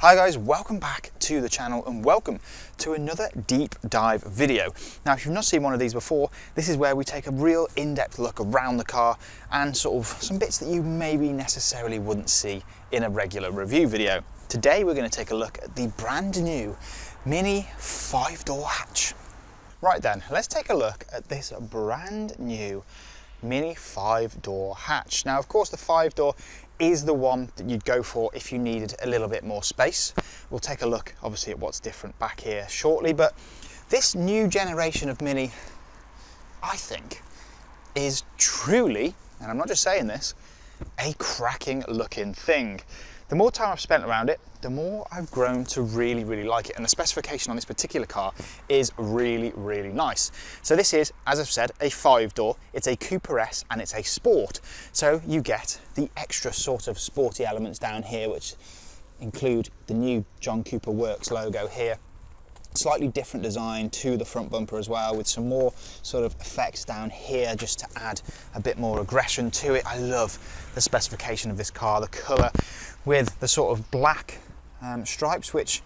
Hi guys, welcome back to the channel and welcome to another deep dive video. Now if you've not seen one of these before, this is where we take a real in-depth look around the car and sort of some bits that you maybe necessarily wouldn't see in a regular review video. Today we're going to take a look at the brand new Mini 5-door hatch. Right then, let's take a look at this brand new Mini 5-door hatch. Now of course the 5-door is the one that you'd go for if you needed a little bit more space. We'll take a look obviously at what's different back here shortly, but this new generation of Mini, I think, is truly, and I'm not just saying this, a cracking looking thing. The more time I've spent around it, the more I've grown to really like it, and the specification on this particular car is really nice. So this is, as I've said, a 5-door, it's a Cooper S and it's a Sport. So you get the extra sort of sporty elements down here, which include the new John Cooper Works logo here. Slightly different design to the front bumper as well, with some more sort of effects down here just to add a bit more aggression to it. I love the specification of this car, the colour with the sort of black stripes, which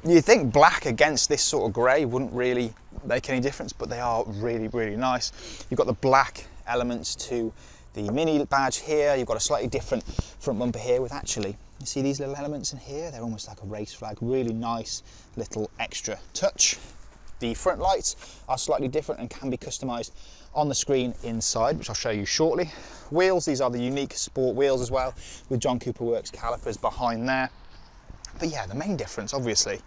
you think black against this sort of grey wouldn't really make any difference, but they are really nice. You've got the black elements to the Mini badge here. You've got a slightly different front bumper here with actually, you see these little elements in here? They're almost like a race flag. Really nice little extra touch. The front lights are slightly different and can be customized on the screen inside, which I'll show you shortly. Wheels, these are the unique Sport wheels as well, with John Cooper Works calipers behind there. But yeah, the main difference obviously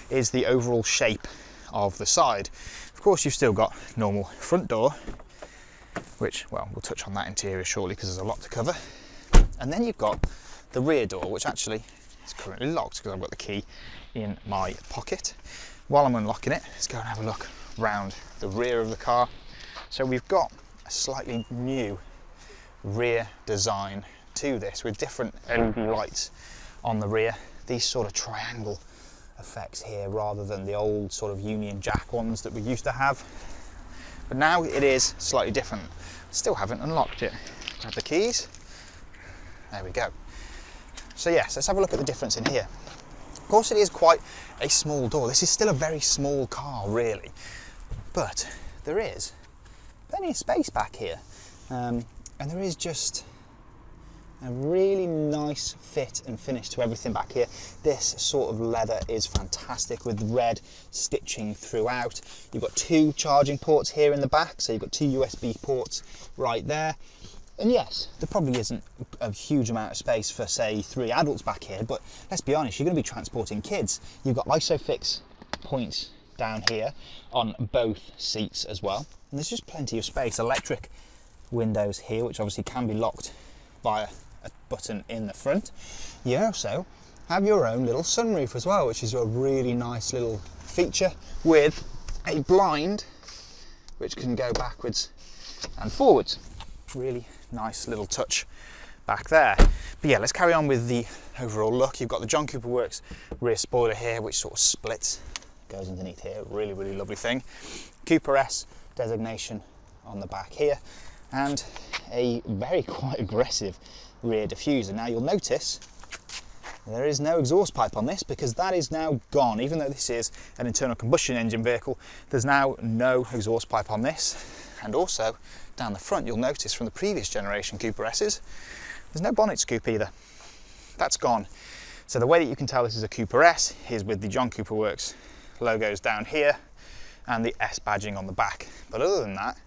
is the overall shape of the side. Of course, you've still got normal front door, which, well, we'll touch on that interior shortly because there's a lot to cover. And then you've got the rear door, which actually is currently locked because I've got the key in my pocket. While I'm unlocking it, let's go and have a look round the rear of the car. So we've got a slightly new rear design to this with different LED lights on the rear. These sort of triangle effects here rather than the old sort of Union Jack ones that we used to have. But now it is slightly different. Still haven't unlocked it. Grab the keys. There we go. So yes, let's have a look at the difference in here. Of course it is quite a small door. This is still a very small car really, but there is plenty of space back here. And there is just a really nice fit and finish to everything back here. This sort of leather is fantastic with red stitching throughout. You've got 2 charging ports here in the back, so you've got 2 USB ports right there. And yes, there probably isn't a huge amount of space for, say, 3 adults back here, but let's be honest, you're going to be transporting kids. You've got ISOFIX points down here on both seats as well. And there's just plenty of space. Electric windows here, which obviously can be locked via a button in the front. You also have your own little sunroof as well, which is a really nice little feature with a blind which can go backwards and forwards. Really nice little touch back there. But yeah, let's carry on with the overall look. You've got the John Cooper Works rear spoiler here, which sort of splits, goes underneath here. Really lovely thing. Cooper S designation on the back here, and a very quite aggressive rear diffuser. Now you'll notice there is no exhaust pipe on this because that is now gone. Even though this is an internal combustion engine vehicle, there's now no exhaust pipe on this. And also down the front, you'll notice from the previous generation Cooper S's, there's no bonnet scoop either. That's gone. So the way that you can tell this is a Cooper S is with the John Cooper Works logos down here and the S badging on the back. But other than that,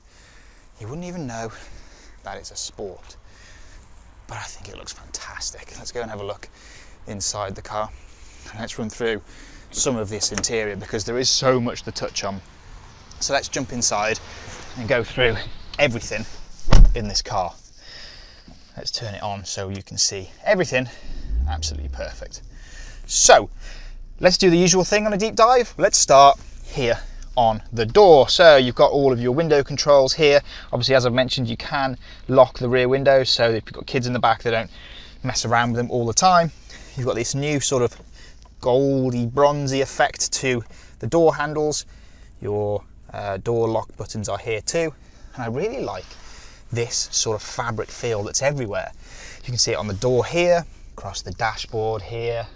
you wouldn't even know that it's a Sport. But I think it looks fantastic. Let's go and have a look inside the car. And let's run through some of this interior because there is so much to touch on. So let's jump inside and go through everything in this car. Let's turn it on so you can see everything absolutely perfect. So let's do the usual thing on a deep dive. Let's start here on the door. So you've got all of your window controls here. Obviously, as I've mentioned, you can lock the rear windows, so if you've got kids in the back, they don't mess around with them all the time. You've got this new sort of goldy bronzy effect to the door handles. Your door lock buttons are here too, and I really like this sort of fabric feel that's everywhere. You can see it on the door here, across the dashboard here,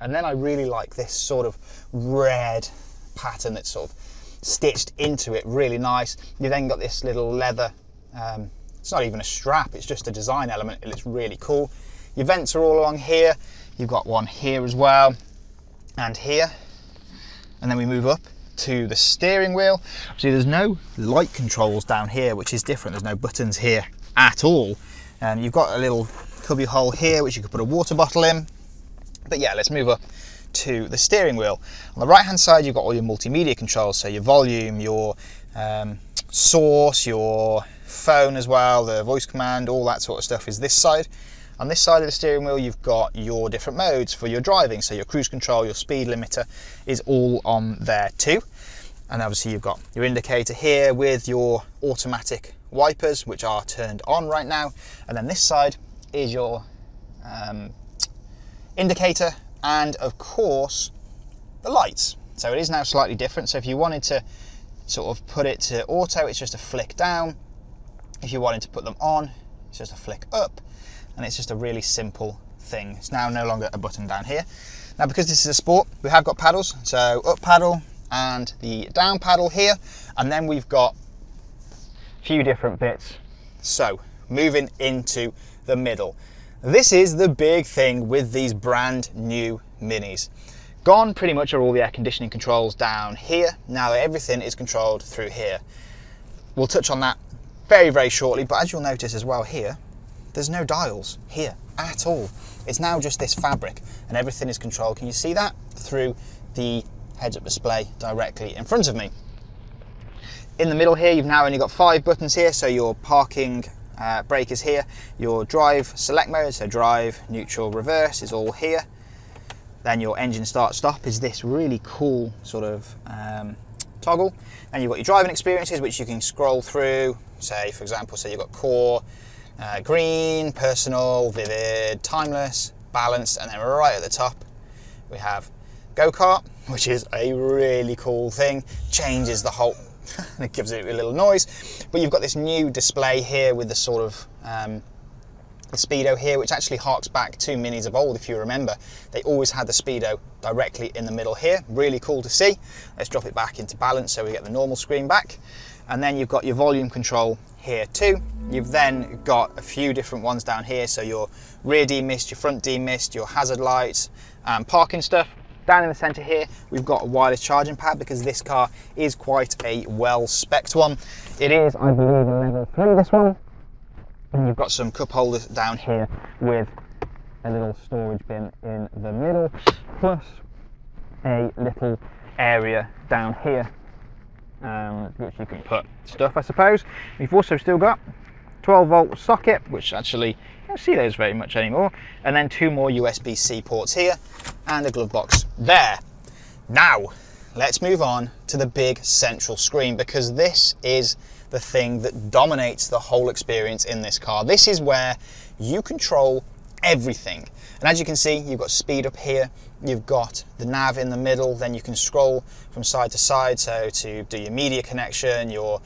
And then I really like this sort of red pattern that's sort of stitched into it, really nice. You then got this little leather, it's not even a strap, it's just a design element. It looks really cool. Your vents are all along here. You've got one here as well, and here. And then we move up to the steering wheel. See, there's no light controls down here, which is different. There's no buttons here at all. And you've got a little cubby hole here, which you could put a water bottle in. But yeah, let's move up to the steering wheel. On the right hand side, you've got all your multimedia controls, so your volume, your source, your phone as well, the voice command, all that sort of stuff is this side. On this side of the steering wheel, you've got your different modes for your driving, so your cruise control, your speed limiter is all on there too. And obviously you've got your indicator here with your automatic wipers, which are turned on right now. And then this side is your indicator, and of course the lights. So it is now slightly different. So if you wanted to sort of put it to auto, it's just a flick down. If you wanted to put them on, it's just a flick up. And it's just a really simple thing. It's now no longer a button down here. Now, because this is a sport, we have got paddles. So up paddle and the down paddle here. And then we've got a few different bits. So moving into the middle. This is the big thing with these brand new Minis. Gone pretty much are all the air conditioning controls down here. Now everything is controlled through here. We'll touch on that very, very shortly. But as you'll notice as well here, there's no dials here at all. It's now just this fabric and everything is controlled. Can you see that? Through the heads-up display directly in front of me. In the middle here, you've now only got 5 buttons here. So your parking brake is here. Your drive select mode, so drive, neutral, reverse is all here. Then your engine start stop is this really cool sort of toggle. And you've got your driving experiences, which you can scroll through. Say, for example, you've got core, green, personal, vivid, timeless, balanced, and then right at the top we have go-kart, which is a really cool thing. Changes the whole, it gives it a little noise. But you've got this new display here with the sort of the speedo here, which actually harks back to Minis of old. If you remember, they always had the speedo directly in the middle here. Really cool to see. Let's drop it back into balance so we get the normal screen back. And then you've got your volume control here too. You've then got a few different ones down here. So your rear demist, your front demist, your hazard lights, parking stuff. Down in the center here, we've got a wireless charging pad because this car is quite a well-spec'd one. It is, I believe, a level 3, this one. And you've got some cup holders down here with a little storage bin in the middle, plus a little area down here, which you can put stuff, I suppose. We've also still got 12-volt socket, which actually you don't see those very much anymore, and then 2 more USB-C ports here, and a glove box there. Now, let's move on to the big central screen, because this is the thing that dominates the whole experience in this car. This is where you control everything. And as you can see, you've got speed up here, you've got the nav in the middle, then you can scroll from side to side, so to do your media connection, your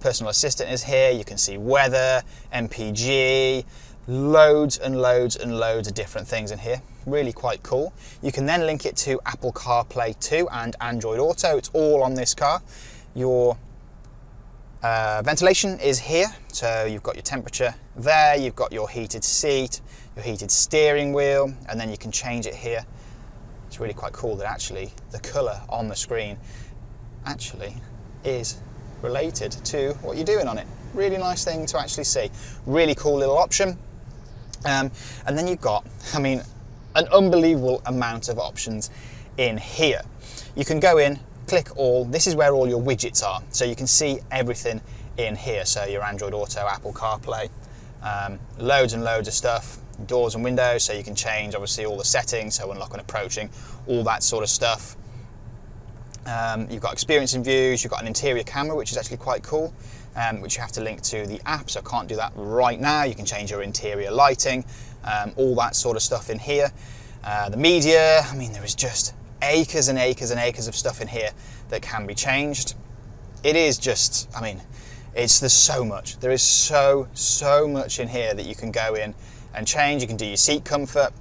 personal assistant is here, you can see weather, MPG, loads and loads and loads of different things in here. Really quite cool. You can then link it to Apple CarPlay 2 and Android Auto. It's all on this car. Your ventilation is here, so you've got your temperature there, you've got your heated seat, your heated steering wheel, and then you can change it here. It's really quite cool that actually the colour on the screen actually is related to what you're doing on it. Really nice thing to actually see. Really cool little option. And then you've got, I mean, an unbelievable amount of options in here. You can go in, click all. This is where all your widgets are, so you can see everything in here. So your Android Auto, Apple CarPlay, loads and loads of stuff, doors and windows, so you can change obviously all the settings, so unlock and approaching, all that sort of stuff. You've got experience and views, you've got an interior camera, which is actually quite cool, which you have to link to the app, so I can't do that right now. You can change your interior lighting, all that sort of stuff in here. The media, I mean, there is just acres and acres and acres of stuff in here that can be changed. It is just, I mean, there's so much. There is so much in here that you can go in and change. You can do your seat comfort.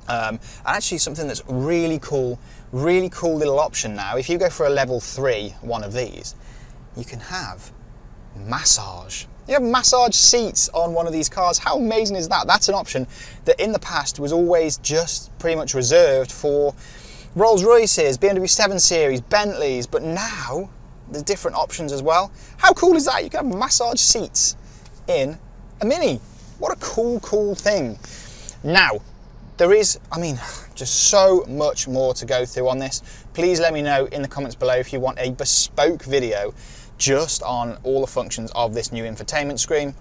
And actually something that's really cool little option now, if you go for a level 3 one of these, you can have massage. You have massage seats on one of these cars. How amazing is that? That's an option that in the past was always just pretty much reserved for Rolls Royces, BMW 7 Series, Bentleys, but now there's different options as well. How cool is that? You can have massage seats in a Mini. What a cool thing. Now, there is, I mean, just so much more to go through on this. Please let me know in the comments below if you want a bespoke video just on all the functions of this new infotainment screen,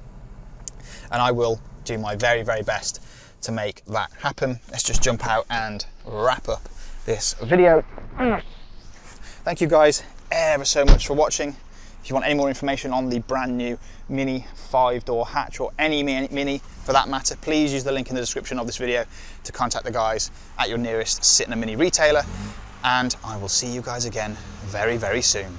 and I will do my very best to make that happen. Let's just jump out and wrap up this video. Thank you guys ever so much for watching. If you want any more information on the brand new Mini 5-door hatch, or any Mini for that matter, please use the link in the description of this video to contact the guys at your nearest Sytner Mini retailer, and I will see you guys again very soon.